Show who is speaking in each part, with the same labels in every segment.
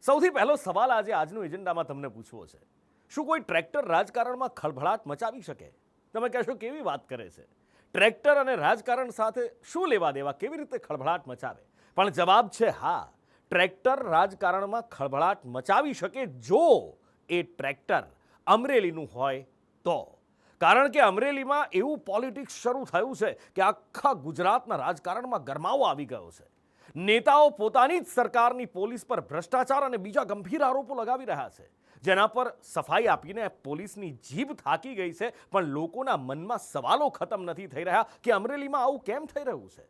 Speaker 1: સૌથી પહેલો સવાલ આજે આજનો એજન્ડામાં તમને પૂછવો છે, શું કોઈ ટ્રેક્ટર રાજકારણમાં ખળભળાટ મચાવી શકે? તમે કહેશો કેવી વાત કરે છે, ટ્રેક્ટર અને રાજકારણ સાથે શું લેવા દેવા, કેવી રીતે ખળભળાટ મચાવે? પણ જવાબ છે હા, ટ્રેક્ટર રાજકારણમાં ખળભળાટ મચાવી શકે જો એ ટ્રેક્ટર અમરેલીનું હોય તો. કારણ કે અમરેલીમાં એવું પોલિટિક્સ શરૂ થયું છે કે આખા ગુજરાતના રાજકારણમાં ગરમાવો આવી ગયો છે. નેતાઓ પોતાની જ સરકારની પોલીસ પર ભ્રષ્ટાચાર અને બીજા ગંભીર આરોપો લગાવી રહ્યા છે, જેના પર સફાઈ આપીને પોલીસની જીભ થાકી ગઈ છે, પણ લોકોના મનમાં સવાલો ખતમ નથી થઈ રહ્યા કે અમરેલીમાં આવું કેમ થઈ રહ્યું છે.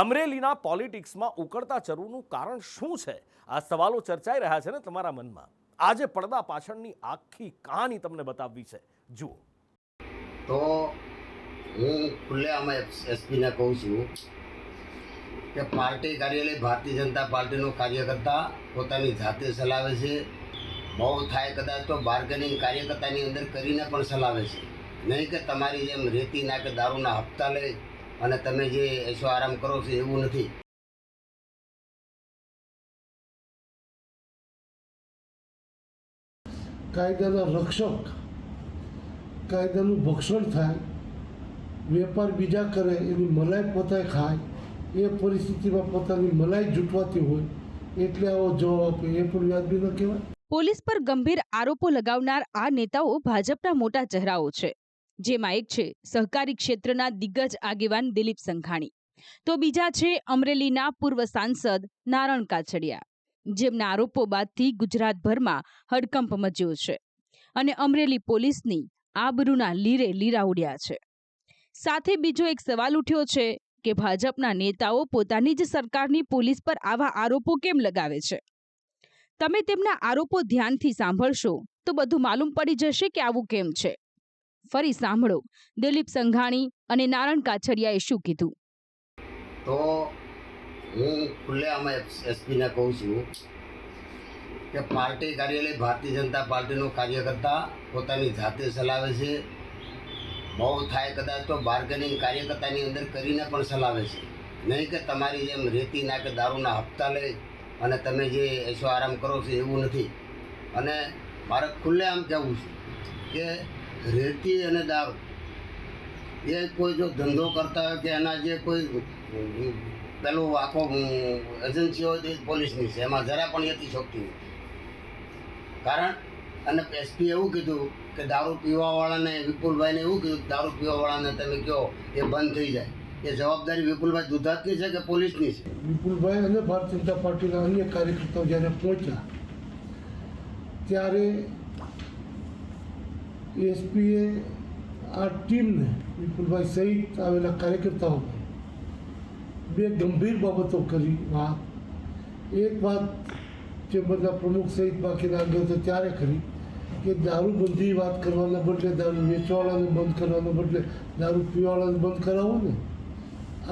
Speaker 1: અમરેલીના પોલિટિક્સમાં ઉકળતા ચરૂનું કારણ શું છે? આ સવાલો ચર્ચાઈ રહ્યા છે ને તમારા મનમાં. આજે પડદા પાછળની આખી કહાની તમને બતાવવી છે, જુઓ.
Speaker 2: તો હું ખુલ્લેઆમ એસપીને કહું છું કે પાર્ટી કાર્યાલય ભારતીય જનતા પાર્ટીનો કાર્યકર્તા પોતાની જાતે ચલાવે છે. બહુ થાય કદાચ તો બાર્ગેનિંગ કાર્યકર્તાની અંદર કરીને પણ ચલાવે છે, નહીં કે તમારી જેમ રેતીના કે દારૂના હપ્તા લઈ અને તમે જે એસો આરામ કરો છો એવું નથી.
Speaker 3: કાયદાના રક્ષક, કાયદાનું ભક્ષણ થાય, વેપાર બીજા કરે, એની મલાઈ પોતાએ ખાય, એ પરિસ્થિતિમાં પોતાની મલાઈ જૂટવાતી હોય એટલે આવો જવાબ આપે, એ પણ વ્યાજબી ન કહેવાય.
Speaker 4: પોલીસ પર ગંભીર આરોપો લગાવનાર આ નેતાઓ ભાજપના મોટા ચહેરાઓ છે, જેમાં એક છે સહકારી ક્ષેત્રના દિગ્ગજ આગેવાન દિલીપ સંઘાણી, તો બીજા છે અમરેલીના પૂર્વ સાંસદ નારણ કાછડિયા, જેમના આરોપો બાદથી ગુજરાતભરમાં હડકંપ મચ્યો છે અને અમરેલી પોલીસની આબરૂના લીરે લીરા ઉડ્યા છે. સાથે બીજો એક સવાલ ઉઠ્યો છે કે ભાજપના નેતાઓ પોતાની જ સરકારની પોલીસ પર આવા આરોપો કેમ લગાવે છે? તમે તેમના આરોપો ધ્યાનથી સાંભળશો તો બધું માલુમ પડી જશે કે આવું કેમ છે. ફરી સાંભળો દિલીપ સંઘાણી અને નારણ કાછડિયાએ શું કીધું.
Speaker 2: તો હું ખુલ્લેઆમ એસપીને કહું છું કે પાર્ટી કાર્યાલય ભારતીય જનતા પાર્ટીનો કાર્યકર્તા પોતાની જાતે ચલાવે છે. બહુ થાય કદાચ તો બાર્ગેનિંગ કાર્યકર્તાની અંદર કરીને પણ ચલાવે છે, નહીં કે તમારી જેમ રેતીના કે દારૂના હપ્તા લઈ અને તમે જે એસો આરામ કરો છો એવું નથી. અને મારે ખુલ્લેઆમ કહેવું છે કે રેતી અને દારૂ એ કોઈ જો ધંધો કરતા હોય કે એના જે કોઈ પેલું આખો એજન્સી હોય તો એ પોલીસની છે, એમાં જરા પણ યથીશક્તિ નથી. કારણ અને એસપી એવું કીધું કે દારૂ પીવાવાળાને, વિપુલભાઈને એવું કીધું કે દારૂ પીવાવાળાને તમે કહો એ બંધ થઈ જાય. એ જવાબદારી વિપુલભાઈ દુધાતની છે કે પોલીસની છે?
Speaker 3: વિપુલભાઈ અને ભારતીય જનતા પાર્ટીના અન્ય કાર્યકર્તાઓ જ્યારે પહોંચ્યા ત્યારે એસપીએ આ ટીમને, વિપુલભાઈ સહિત આવેલા કાર્યકર્તાઓ બે ગંભીર બાબતો કરી. એક વાત ચેમ્બરના પ્રમુખ સહિત બાકીના આગળ ત્યારે કરી કે દારૂબંધી વાત કરવાના બદલે, દારૂ વેચવાવાળાને બંધ કરવાના બદલે દારૂ પીવાવાળાને બંધ કરાવો ને.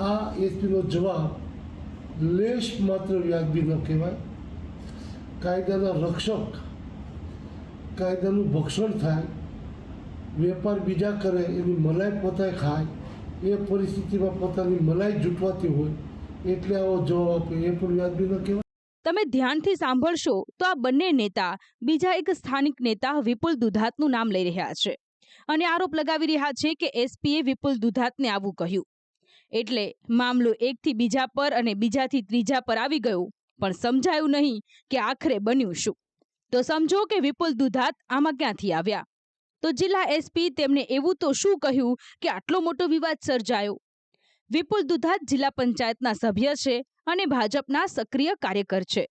Speaker 3: આ એસપીનો જવાબ લેશ માત્ર વ્યાજબી ન કહેવાય. કાયદાના રક્ષક, કાયદાનું ભક્ષણ થાય, વેપાર બીજા કરે, એની મલાઈ પોતાએ ખાય, એ પરિસ્થિતિમાં પોતાની મલાઈ જૂટવાતી હોય એટલે આવો જવાબ આપે, એ પણ વ્યાજબી ન કહેવાય.
Speaker 4: તમે ધ્યાનથી સાંભળશો તો આ બંને નેતા બીજા એક સ્થાનિક નેતા વિપુલ દુધાતનું નામ લઈ રહ્યા છે અને આરોપ લગાવી રહ્યા છે કે એસપીએ વિપુલ દુધાતને આવું કહ્યું એટલે મામલો એકથી બીજા પર અને બીજાથી ત્રીજા પર આવી ગયો, પણ સમજાયું નહીં કે આખરે બન્યું શું. તો સમજો કે વિપુલ દુધાત આમાં ક્યાંથી આવ્યા? તો જિલ્લા એસપી તેમને એવું તો શું કહ્યું કે આટલો મોટો વિવાદ સર્જાયો? વિપુલ દુધાત જિલ્લા પંચાયતના સભ્ય છે અને ભાજપના સક્રિય કાર્યકર છે,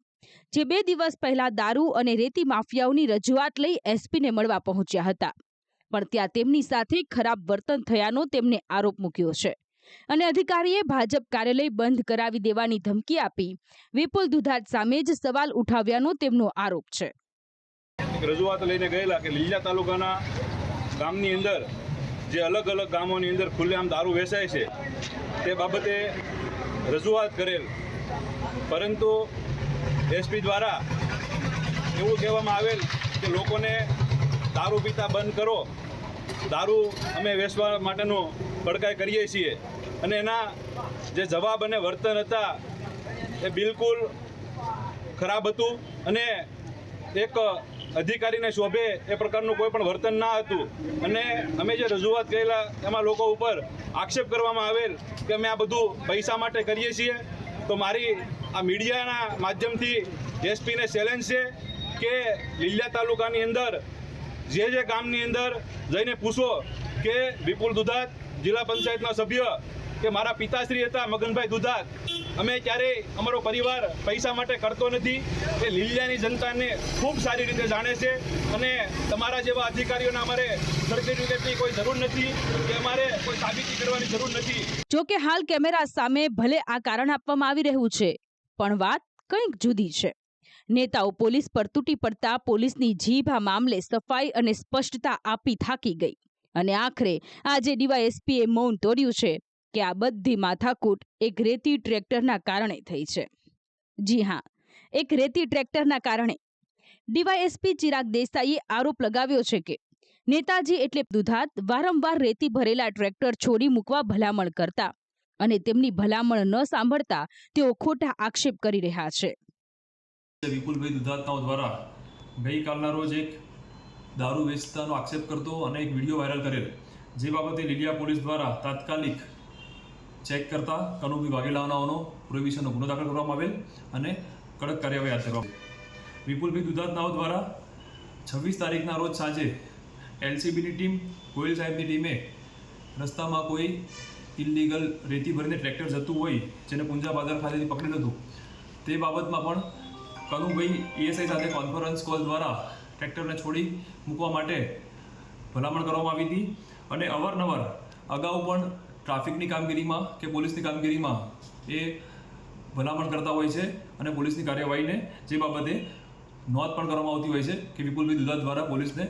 Speaker 4: જે 2 દિવસ પહેલા દારૂ અને રેતી માફિયાઓની રજૂઆત લઈ એસપીને મળવા પહોંચ્યા હતા, પણ ત્યાં તેમની સાથે ખરાબ વર્તન થયાનો તેમને આરોપ મૂક્યો છે અને અધિકારીએ ભાજપ કાર્યાલય બંધ કરાવી દેવાની ધમકી આપી વિપુલ દુધાત સામે જ સવાલ ઉઠાવ્યાનો તેમનો આરોપ છે.
Speaker 5: રજૂઆત લઈને ગયેલા કે લીલા તાલુકાના ગામની અંદર જે અલગ અલગ ગામોની અંદર ખુલ્લેઆમ દારૂ વેચાય છે તે બાબતે રજૂઆત કરેલ, પરંતુ એસપી દ્વારા એવું કહેવામાં આવેલ કે લોકોને દારૂ પીતા બંધ કરો, દારૂ અમે વેચવા માટેનો પડકાઈ કરીએ છીએ, અને એના જે જવાબ અને વર્તન હતા એ બિલકુલ ખરાબ હતું અને એક અધિકારીને શોભે એ પ્રકારનું કોઈ પણ વર્તન ના હતું અને અમે જે રજૂઆત કરેલા એમાં લોકો ઉપર આક્ષેપ કરવામાં આવેલ કે અમે આ બધું પૈસા માટે કરીએ છીએ. તો મારી આ મીડિયાના માધ્યમથી એસપીને ચેલેન્જ છે કે લીલિયા તાલુકાની અંદર જે ગામની અંદર જઈને પૂછો કે વિપુલ દુધાત જિલ્લા પંચાયતના સભ્ય કે મારા પિતાશ્રી હતા મગનભાઈ દુધાત, અમે ક્યારેય અમારો પરિવાર પૈસા માટે કરતો નથી. એ લીલિયાની જનતાને ખૂબ સારી રીતે જાણે છે અને તમારા જેવા અધિકારીઓને અમારે સર્ટિફિકેટની કોઈ જરૂર નથી કે અમારે કોઈ સાબિતી કરવાની જરૂર નથી.
Speaker 4: જો કે હાલ કેમેરા સામે ભલે આ કારણ આપવામાં આવી રહ્યું છે, પણ વાત કંઈક જુદી છે. નેતાઓ પોલીસ પર તૂટી પડતા પોલીસની જીભ આ મામલે સફાઈ અને સ્પષ્ટતા આપી થાકી ગઈ અને આખરે આજે ડીવાયએસપીએ મૌન તોડ્યું છે કે આ બધી માથાકૂટ એક રેતી ટ્રેક્ટરના કારણે થઈ છે. જી હા, એક રેતી ટ્રેક્ટરના કારણે. ડીવાયએસપી ચિરાગ દેસાઈએ આરોપ લગાવ્યો છે કે નેતાજી એટલે દુધાત વારંવાર રેતી ભરેલા ટ્રેક્ટર છોડી મૂકવા ભલામણ કરતા અને તેમની ભલામણ ન સાંભળતા તેઓ ખોટા આક્ષેપ કરી રહ્યા છે.
Speaker 6: વિપુલભાઈ દુધાતનાઓ દ્વારા ગઈકાલના રોજ એક દારૂ વેચતાનો આક્ષેપ કરતો અને એક વિડીયો વાયરલ કરેલ, જે બાબતે લીલિયા પોલીસ દ્વારા તાત્કાલિક ચેક કરતા કનુભાઈ વાઘેલાનાઓનો પ્રોહિબિશનનો ગુનો દાખલ કરવામાં આવેલ અને કડક કાર્યવાહી હાથ ધરવામાં આવી. વિપુલભાઈ દુધાતનાઓ દ્વારા 26 તારીખના રોજ સાંજે એલસીબીની ટીમ, ગોયલ સાહેબની ટીમે રસ્તામાં કોઈ ઇલીગલ રેતી ભરીને ટ્રેક્ટર જતું હોય જેને પુંજા બાદર ખાતેથી પકડેલું હતું, તે બાબતમાં પણ કનુભાઈ એએસઆઈ સાથે કોન્ફરન્સ કોલ દ્વારા ટ્રેક્ટરને છોડી મૂકવા માટે ભલામણ કરવામાં આવી હતી અને અવારનવાર અગાઉ પણ ટ્રાફિકની કામગીરીમાં કે પોલીસની કામગીરીમાં એ ભલામણ કરતા હોય છે અને પોલીસની કાર્યવાહીને જે બાબતે નોંધ પણ કરવામાં આવતી હોય છે કે વિપુલભાઈ દુધાત દ્વારા પોલીસને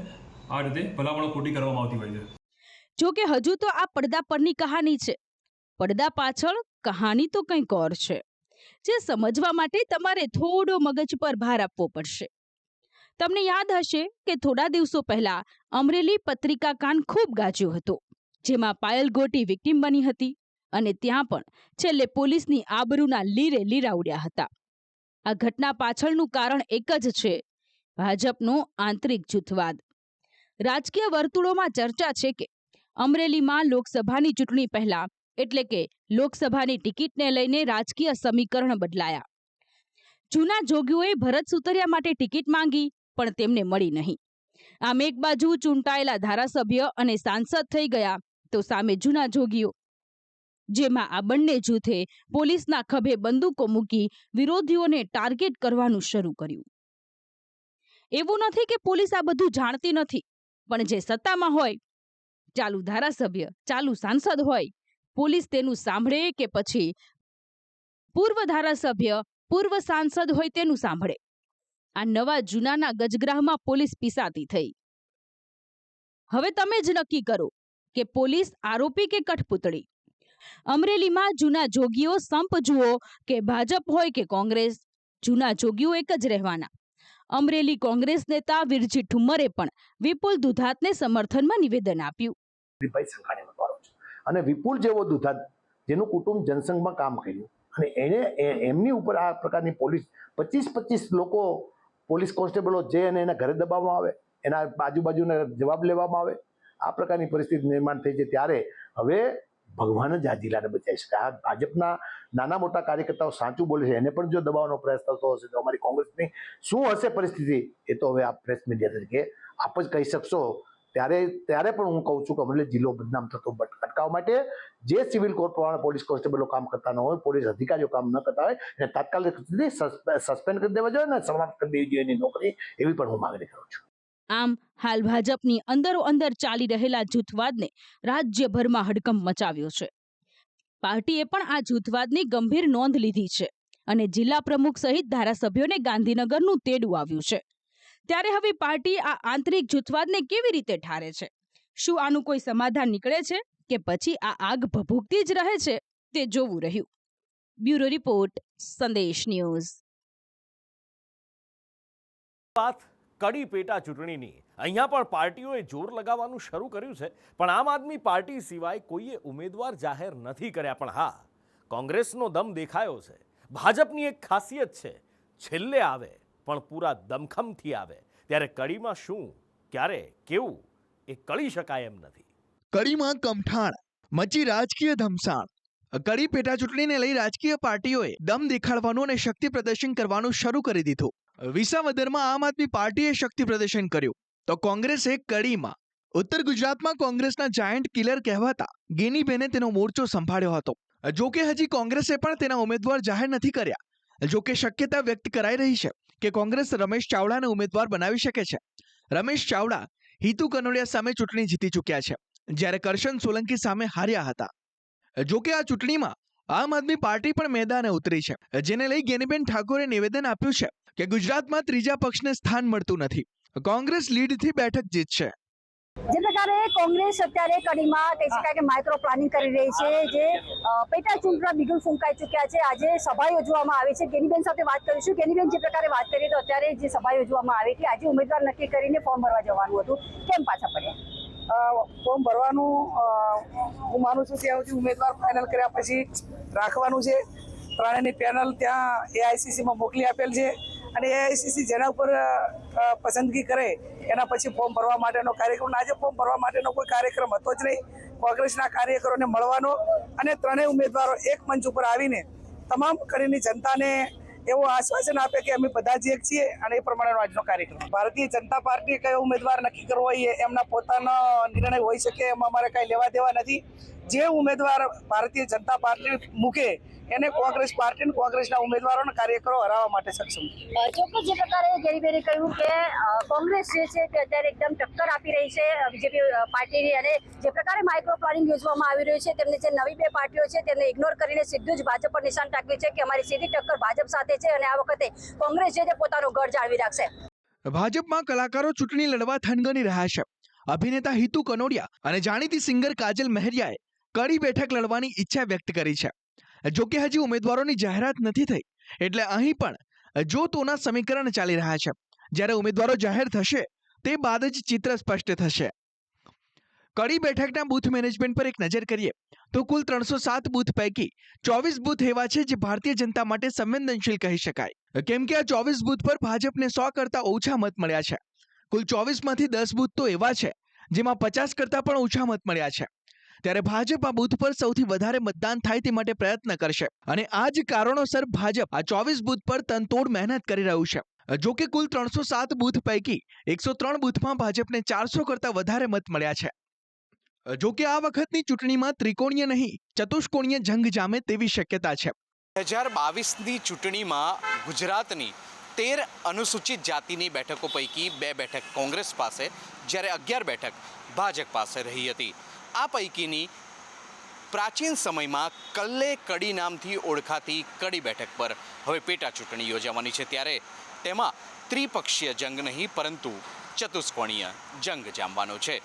Speaker 6: આ રીતે ભલામણો ખોટી કરવામાં આવતી હોય છે.
Speaker 4: જો કે હજુ તો આ પડદા પરની કહાની છે. પડદા પાછળ કહાની તો કંઈક ઓર છે, જે સમજવા માટે તમારે થોડો મગજ પર ભાર આપવો પડશે. તમને યાદ હશે કે થોડા દિવસો પહેલા અમરેલી પત્રિકા કાંડ ખૂબ ગાજ્યો હતો, જેમાં પાયલ ગોટી વિક્ટિમ બની હતી અને ત્યાં પણ છેલ્લે પોલીસની આબરૂના લીરે લીરા ઉડ્યા હતા. આ ઘટના પાછળનું કારણ એક જ છે, ભાજપનો આંતરિક જૂથવાદ. રાજકીય વર્તુળોમાં ચર્ચા છે કે અમરેલીમાં લોકસભાની ચૂંટણી પહેલા એટલે કે લોકસભાની ટિકિટને લઈને રાજકીય સમીકરણ બદલાયા. જૂના જોગીઓએ ભરત સુતરિયા માટે ટિકિટ માંગી પણ તેમને મળી નહીં. આમ એક બાજુ ચૂંટાયેલા ધારાસભ્ય અને સાંસદ થઈ ગયા તો સામે જૂના જોગીઓ, જેમાં આ બંને જૂથે પોલીસના ખભે બંદૂકો મૂકી વિરોધીઓને ટાર્ગેટ કરવાનું શરૂ કર્યું. એવું નથી કે પોલીસ આ બધું જાણતી નથી, પણ જે સત્તામાં હોય, ચાલુ ધારાસભ્ય, ચાલુ સાંસદ હોય, પોલીસ તેનું સાંભળે કે પછી પૂર્વ ધારાસભ્ય, પૂર્વ સાંસદ હોય તેનું સાંભળે. આ નવા જૂનાના ગજગ્રાહમાં પોલીસ પીસાતી થઈ. હવે તમે જ નક્કી કરો કે પોલીસ આરોપી કે કઠપૂતળી. અમરેલીમાં જૂના જોગીઓ સંપ જુઓ કે ભાજપ હોય કે કોંગ્રેસ, જૂના જોગીઓ એક જ રહેવાના. અમરેલી કોંગ્રેસ નેતા વિરજી ઠુમ્મરે પણ વિપુલ દુધાતને સમર્થનમાં નિવેદન આપ્યું.
Speaker 7: અને વિપુલ જેવો દુધાત જેનું કુટુંબ જનસંઘમાં કામ કર્યું અને એને એમની ઉપર આ પ્રકારની પોલીસ 25 લોકો પોલીસ કોન્સ્ટેબલો જે અને એના ઘરે દબાવવામાં આવે, એના બાજુના જવાબ લેવામાં આવે, આ પ્રકારની પરિસ્થિતિ નિર્માણ થઈ છે. ત્યારે હવે ભગવાન જ આ જિલ્લાને બચાવી શકે. આ ભાજપના નાના મોટા કાર્યકર્તાઓ સાચું બોલે છે, એને પણ જો દબાવવાનો પ્રયાસ થતો હશે તો અમારી કોંગ્રેસની શું હશે પરિસ્થિતિ, એ તો હવે આ પ્રેસ મીડિયા તરીકે આપ જ કહી શકશો. ત્યારે પણ હું કહું છું કે અમરેલી જિલ્લો બદનામ થતો અટકાવવા માટે જે સિવિલ કોડ પ્રમાણે પોલીસ કોન્સ્ટેબલો કામ કરતા ન હોય, પોલીસ અધિકારીઓ કામ ન કરતા હોય, એને તાત્કાલિક સસ્પેન્ડ કરી દેવા જોઈએ ને સમાપ્ત કરી દેવી જોઈએ એની નોકરી, એવી પણ હું માંગણી કરું છું.
Speaker 4: આમ હાલ ભાજપની અંદરોઅંદર ચાલી રહેલા જૂથવાદને રાજ્યભરમાં હડકંપ મચાવ્યો છે. પાર્ટીએ પણ આ જૂથવાદની ગંભીર નોંધ લીધી છે અને જિલ્લા પ્રમુખ સહિત ધારાસભ્યોને ગાંધીનગરનું તેડું આવ્યું છે. ત્યારે હવે પાર્ટી આ આંતરિક જૂથવાદને કેવી રીતે ઠારે છે? શું આનું કોઈ સમાધાન નીકળે છે કે પછી આ આગ ભભૂકતી જ રહે છે? તે જોવું રહ્યું. બ્યુરો રિપોર્ટ, સંદેશ ન્યૂઝ.
Speaker 1: વાત કડી પેટા ચૂંટણીની. અહીંયા પણ પાર્ટીઓએ જોર લગાવવાનું શરૂ કર્યું છે, પણ આમ આદમી પાર્ટી સિવાય કોઈએ ઉમેદવાર જાહેર નથી કર્યા. પણ હા, કોંગ્રેસનો દમ દેખાયો છે. ભાજપની એક ખાસિયત છે, છેલ્લે આવે પણ પૂરા દમખમથી આવે ત્યારે કડીમાં શું, ક્યારે, કેવું એ કળી શકાય એમ નથી.
Speaker 8: કડીમાં કમઠાણ, મચી રાજકીય ધમસાણ. કડી પેટા ચૂંટણીને લઈ રાજકીય પાર્ટીઓએ દમ દેખાડવાનું અને શક્તિ પ્રદર્શન કરવાનું શરૂ કરી દીધું. વિસાવદરમાં આમ આદમી પાર્ટીએ શક્તિ પ્રદર્શન કર્યું તો કોંગ્રેસે કડીમાં. ઉત્તર ગુજરાતમાં કોંગ્રેસના જાયન્ટ કિલર કહેવાતા ગેનીબેને તેનો મોરચો સંભાળ્યો હતો. જોકે હજી કોંગ્રેસે પણ તેના ઉમેદવાર જાહેર નથી કર્યા. જોકે શક્યતા વ્યક્ત કરાઈ રહી છે કે કોંગ્રેસ રમેશ ચાવડાને ઉમેદવાર બનાવી શકે છે. રમેશ ચાવડા હિતુ કનોડિયા સામે ચૂંટણી જીતી ચૂક્યા છે, જ્યારે કરશન સોલંકી સામે હાર્યા હતા. જોકે આ ચૂંટણીમાં આમ આદમી પાર્ટી પણ મેદાને ઉતરી છે, જેને લઈ ગેનીબેન ઠાકોરે નિવેદન આપ્યું છે કે ગુજરાતમાં ત્રીજા પક્ષને સ્થાન મળતું નથી. કોંગ્રેસ લીડથી બેઠક જીતશે.
Speaker 9: જે પ્રકારે કોંગ્રેસ અત્યારે કડીમાં કહી શકાય કે માઇક્રો પ્લાનિંગ કરી રહી છે, જે પેટા ચૂંટણીના બિગુલ ફૂંકાઈ ચૂક્યા છે. આજે સભા યોજવામાં આવી છે. ગેનીબેન સાથે વાત કરીશું. ગેનીબેન, જે પ્રકારે વાત કરીએ તો અત્યારે જે સભા યોજવામાં આવી હતી, આજે ઉમેદવાર નક્કી કરીને ફોર્મ ભરવા જવાનું હતું, કેમ પાછા પડ્યા?
Speaker 10: ફોર્મ ભરવાનું હું માનું છું ત્યાં સુધી ઉમેદવાર ફાઇનલ કર્યા પછી રાખવાનું છે. ત્રણેયની પેનલ ત્યાં એઆઈસીસીમાં મોકલી આપેલ છે અને એઆઈસીસી જેના ઉપર પસંદગી કરે એના પછી ફોર્મ ભરવા માટેનો કાર્યક્રમ. આજે ફોર્મ ભરવા માટેનો કોઈ કાર્યક્રમ હતો જ નહીં. કોંગ્રેસના કાર્યકરોને મળવાનો અને ત્રણેય ઉમેદવારો એક મંચ ઉપર આવીને તમામ કડીની જનતાને એવું આશ્વાસન આપે કે અમે બધા જ એક છીએ અને એ પ્રમાણેનો આજનો કાર્યક્રમ. ભારતીય જનતા પાર્ટીએ કયો ઉમેદવાર નક્કી કરવો હોય એમના પોતાનો નિર્ણય હોઈ શકે, એમાં અમારે કાંઈ લેવા દેવા નથી. જે ઉમેદવાર ભારતીય જનતા પાર્ટી મૂકે એને કોંગ્રેસ પાર્ટી અને કોંગ્રેસના ઉમેદવારોના કાર્યકરો હરાવવા માટે સક્ષમ.
Speaker 9: ચોક્કસ જે પ્રકારે ગેનીબેને કહ્યું કે કોંગ્રેસ જે છે તે અત્યારે એકદમ ટક્કર આપી રહી છે બીજેપી પાર્ટીની, અને જે પ્રકારે માઇક્રો પ્લાનિંગ યોજવામાં આવી રહ્યું છે, તેમને જે નવી બે પાર્ટીઓ છે તેમને ઇગ્નોર કરીને સીધું જ ભાજપ પર નિશાન તાક્યું છે કે અમારી સીધી ટક્કર ભાજપ સાથે છે અને આ વખતે કોંગ્રેસ જે છે પોતાનો ગઢ જાળવી રાખશે.
Speaker 8: ભાજપમાં કલાકારો ચૂંટણી લડવા થનગની રહ્યા છે. અભિનેતા હિતુ કનોડિયા અને જાણીતી સિંગર કાજલ મહેરિયાએ કડી બેઠક લડવાની ઈચ્છા વ્યક્ત કરી છે. જોકે હજી ઉમેદવારોની જાહેરાત નથી થઈ, એટલે અહીં પણ જો તોના સમીકરણ ચાલી રહ્યા છે. જ્યારે ઉમેદવારો જાહેર થશે તે બાદ જ ચિત્ર સ્પષ્ટ થશે. કડી બેઠકના બૂથ મેનેજમેન્ટ પર એક નજર કરીએ તો કુલ 307 બૂથ પૈકી 24 બૂથ એવા છે જે ભારતીય જનતા માટે સંવેદનશીલ કહી શકાય, કેમ કે આ 24 બૂથ પર ભાજપને 100 કરતા ઓછા મત મળ્યા છે. કુલ 24માંથી 10 બૂથ તો એવા છે જેમાં 50 કરતા પણ ઓછા મત મળ્યા છે. ત્યારે ભાજપ આ બૂથ પર સૌથી વધારે મતદાન થાય તે માટે પ્રયત્ન કરશે અને આ જ કારણોસર ભાજપ આ 24 બૂથ પર તનતોડ મહેનત કરી રહ્યું છે. જોકે કુલ 307 બૂથ પૈકી 103 બૂથમાં ભાજપને 400 કરતા વધારે મત મળ્યા છે. જોકે આ વખતની ચૂંટણીમાં ત્રિકોણીય નહીં ચતુષ્કોણીય જંગ જામે તેવી શક્યતા છે.
Speaker 11: 2022ની ચૂંટણીમાં ગુજરાતની 13 અનુસૂચિત જાતિની બેઠકો પૈકી 2 બેઠક કોંગ્રેસ પાસે જ્યારે 11 બેઠક ભાજપ પાસે રહી હતી. આ પૈકીની પ્રાચીન સમયમાં કલ્લે કડી નામથી ઓળખાતી કડી બેઠક પર હવે પેટા ચૂંટણી યોજાવાની છે, ત્યારે તેમાં ત્રિપક્ષીય જંગ નહીં પરંતુ ચતુષ્કોણીય જંગ જામવાનો છે.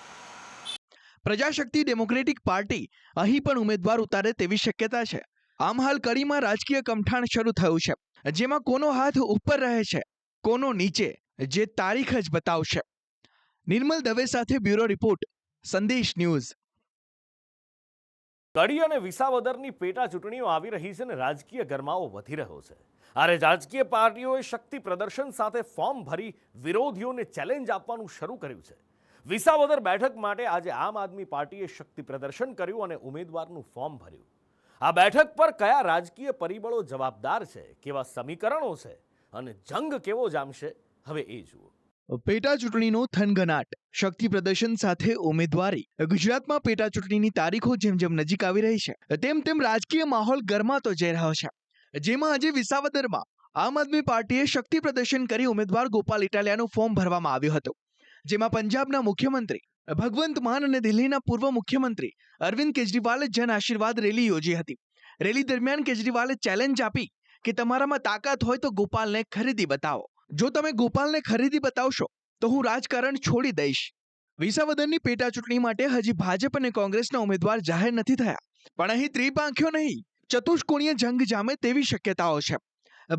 Speaker 8: પ્રજાશક્તિ ડેમોક્રેટિક પાર્ટી અહીં પણ ઉમેદવાર ઉતારે તેવી શક્યતા છે. આમ હાલ કડીમાં રાજકીય કમઠાણ શરૂ થયું છે, જેમાં કોનો હાથ ઉપર રહે છે કોનો નીચે જે તારીખ જ બતાવશે. નિર્મલ દવે સાથે બ્યુરો રિપોર્ટ, સંદેશ ન્યૂઝ.
Speaker 1: કડી અને વિસાવદરની પેટા ચૂંટણીઓ આવી રહી છે અને રાજકીય ગરમાવો વધી રહ્યો છે. આરે રાજકીય પાર્ટીઓએ શક્તિ પ્રદર્શન સાથે ફોર્મ ભરી વિરોધીઓને ચેલેન્જ આપવાનું શરૂ કર્યું છે. વિસાવદર બેઠક માટે આજે આમ આદમી પાર્ટીએ શક્તિ પ્રદર્શન કર્યું અને ઉમેદવારનું ફોર્મ ભર્યું. આ બેઠક પર કયા રાજકીય પરિબળો જવાબદાર છે, કેવા સમીકરણો છે અને જંગ કેવો જામશે, હવે એ જુઓ.
Speaker 8: પેટા ચૂંટણીનો થનગનાટ, શક્તિ પ્રદર્શન સાથે ઉમેદવારી. ગુજરાતમાં પેટા ચૂંટણીની તારીખો જેમ જેમ નજીક આવી રહી છે તેમ તેમ રાજકીય માહોલ ગરમાતો જઈ રહ્યો છે. જેમાં આજે વિસાવદરમાં આમ આદમી પાર્ટીએ શક્તિ પ્રદર્શન કરી ઉમેદવાર ગોપાલ ઇટાલિયાનું ફોર્મ ભરવામાં આવ્યું હતું. જેમાં પંજાબના મુખ્યમંત્રી ભગવંત માન અને દિલ્હીના પૂર્વ મુખ્યમંત્રી અરવિંદ કેજરીવાલે જન આશીર્વાદ રેલી યોજી હતી. રેલી દરમિયાન કેજરીવાલે ચેલેન્જ આપી કે તમારામાં તાકાત હોય તો ગોપાલને ખરીદી બતાવો. જો તમે ગોપાલને ખરીદી બતાવશો તો હું રાજકારણ છોડી દઈશ. વિસાવદરની પેટા ચૂંટણી માટે હજી ભાજપ અને કોંગ્રેસના ઉમેદવાર જાહેર નથી થયા, પણ અહીં ત્રિપાંખ્યો નહીં ચતુષ્કોણીય જંગ જામે તેવી શક્યતાઓ છે.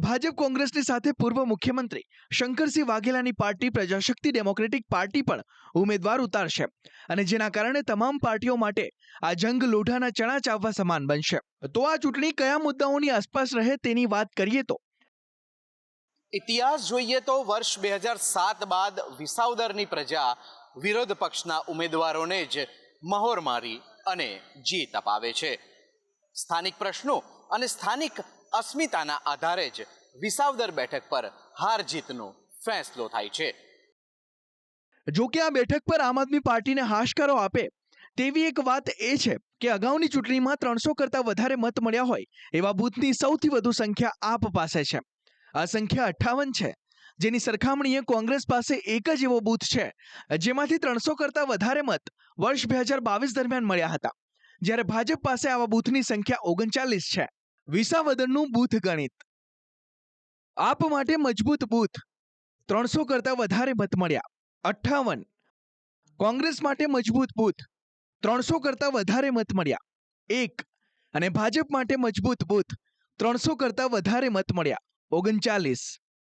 Speaker 8: ભાજપ કોંગ્રેસની સાથે પૂર્વ મુખ્યમંત્રી શંકરસિંહ વાઘેલાની પાર્ટી પ્રજાશક્તિ ડેમોક્રેટિક પાર્ટી પણ ઉમેદવાર ઉતારશે અને જેના કારણે તમામ પાર્ટીઓ માટે આ જંગ લોઢાના ચણા ચાવવા સમાન બનશે. તો આ ચૂંટણી કયા મુદ્દાઓની આસપાસ રહે તેની વાત કરીએ તો
Speaker 11: ઇતિહાસ જોઈએ તો વર્ષ 2007 બાદ વિસાવદરની પ્રજા વિરોધ પક્ષના ઉમેદવારોને જ મહોર મારી અને જીત અપાવે છે. સ્થાનિક પ્રશ્નો અને સ્થાનિક અસ્મિતાના આધારે જ વિસાવદર બેઠક પર હાર જીતનો ફેંસલો થાય છે.
Speaker 8: જો કે આ બેઠક પર આમ આદમી પાર્ટીને હાશકારો આપે તેવી એક વાત એ છે કે અગાઉની ચૂંટણીમાં 300 કરતાં વધારે મત મળ્યા હોય એવા બૂથની સૌથી વધુ સંખ્યા આપ પાસે છે. આ સંખ્યા 58 છે, જેની સરખામણીએ કોંગ્રેસ પાસે એક જ એવો બૂથ છે જેમાંથી 300 કરતાં વધારે મત વર્ષ 2022 દરમિયાન મળ્યા હતા, જ્યારે ભાજપ પાસે આવા બૂથની સંખ્યા 39 છે. વિસાવદરનું બૂથ ગણિત. આપ માટે મજબૂત બૂથ 300 કરતાં વધારે મત મળ્યા 58. કોંગ્રેસ માટે મજબૂત બૂથ 300 કરતાં વધારે મત મળ્યા 1. અને ભાજપ માટે મજબૂત બૂથ 300 કરતાં વધારે મત મળ્યા 39.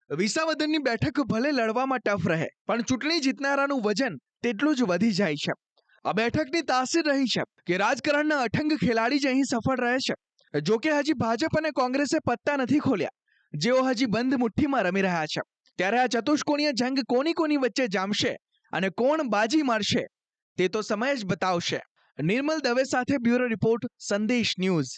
Speaker 8: વિસાવદરની બેઠક ભલે લડવામાં ટફ રહે પણ ચૂંટણી જીતનારાનું વજન તેટલું જ વધી જાય છે. આ બેઠકની તાસીર રહી છે કે રાજકારણના અઠંગ ખેલાડી જ અહીં સફળ રહે છે. જો કે હજી ભાજપ અને કોંગ્રેસે પત્તા નથી ખોલ્યા, જેઓ હજી બંધ મુઠ્ઠીમાં રમી રહ્યા છે. ત્યારે આ ચતુષ્કોણીય જંગ કોની વચ્ચે જામશે અને કોણ બાજી મારશે તે તો સમય જ બતાવશે. નિર્મલ દવે સાથે બ્યુરો રિપોર્ટ, સંદેશ ન્યૂઝ.